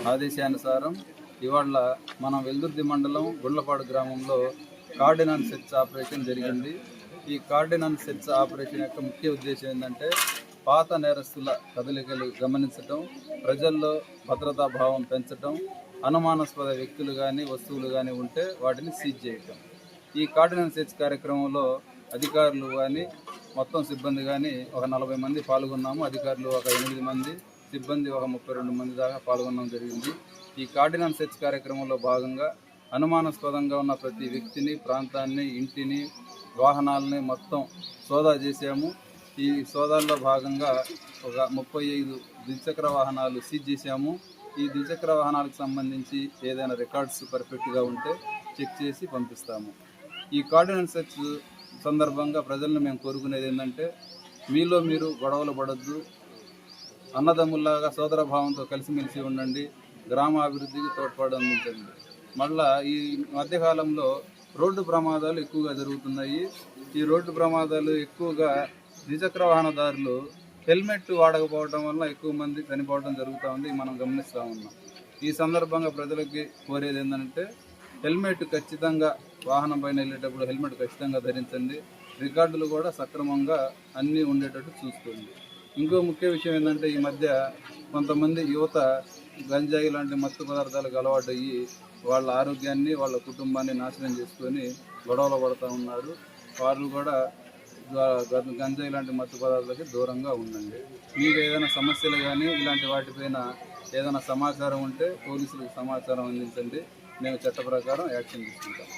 ఆదేశానుసారం ఇవాళ మనం వెల్దుర్తి మండలం గుండ్లపాడు గ్రామంలో కార్డినెన్స్ సెర్చ్ ఆపరేషన్ జరిగింది. ఈ కార్డినెన్స్ సెర్చ్ ఆపరేషన్ యొక్క ముఖ్య ఉద్దేశం ఏంటంటే పాత నేరస్తుల కదలికలు గమనించటం, ప్రజల్లో భద్రతా భావం పెంచటం, అనుమానాస్పద వ్యక్తులు కానీ వస్తువులు కానీ ఉంటే వాటిని సీజ్ చేయటం. ఈ కార్డినెన్స్ సెర్చ్ కార్యక్రమంలో అధికారులు కానీ మొత్తం సిబ్బంది కానీ ఒక 40 మంది పాల్గొన్నాము. అధికారులు ఒక 8 మంది, సిబ్బంది ఒక 32 మంది దాకా పాల్గొనడం జరిగింది. ఈ కార్డినెన్స్ సెర్చ్ కార్యక్రమంలో భాగంగా అనుమానాస్పదంగా ఉన్న ప్రతి వ్యక్తిని, ప్రాంతాన్ని, ఇంటిని, వాహనాలని మొత్తం సోదా చేశాము. ఈ సోదాల్లో భాగంగా ఒక 35 ద్విచక్ర వాహనాలు సీజ్ చేశాము. ఈ ద్విచక్ర వాహనాలకు సంబంధించి ఏదైనా రికార్డ్స్ పర్ఫెక్ట్గా ఉంటే చెక్ చేసి పంపిస్తాము. ఈ కార్డినెన్స్ సెర్చ్ సందర్భంగా ప్రజలను మేము కోరుకునేది ఏంటంటే మీలో మీరు గొడవలు పడద్దు, అన్నదమ్ముల్లాగా సోదర భావంతో కలిసిమెలిసి ఉండండి, గ్రామాభివృద్ధికి తోడ్పాటు అందించండి. మళ్ళా ఈ మధ్యకాలంలో రోడ్డు ప్రమాదాలు ఎక్కువగా జరుగుతున్నాయి. ఈ రోడ్డు ప్రమాదాలు ఎక్కువగా ద్విచక్ర వాహనదారులు హెల్మెట్ వాడకపోవడం వల్ల ఎక్కువ మంది చనిపోవడం జరుగుతూ ఉంది, మనం గమనిస్తూ ఉన్నాం. ఈ సందర్భంగా ప్రజలకి కోరేది ఏంటంటే హెల్మెట్ ఖచ్చితంగా వాహనం పైన వెళ్ళేటప్పుడు హెల్మెట్ ఖచ్చితంగా ధరించండి. రికార్డులు కూడా సక్రమంగా అన్నీ ఉండేటట్టు చూసుకోండి. ఇంకో ముఖ్య విషయం ఏంటంటే ఈ మధ్య కొంతమంది యువత గంజాయి లాంటి మత్తు పదార్థాలకు అలవాటు అయ్యి వాళ్ళ ఆరోగ్యాన్ని, వాళ్ళ కుటుంబాన్ని నాశనం చేసుకొని గొడవలు పడుతూ ఉన్నారు. వాళ్ళు కూడా గంజాయి లాంటి మత్తు పదార్థాలకి దూరంగా ఉండండి. మీకు ఏదైనా సమస్యలు కానీ ఇలాంటి వాటిపైన ఏదైనా సమాచారం ఉంటే పోలీసులకు సమాచారం అందించండి. మేము చట్ట ప్రకారం యాక్షన్ తీసుకుంటాం.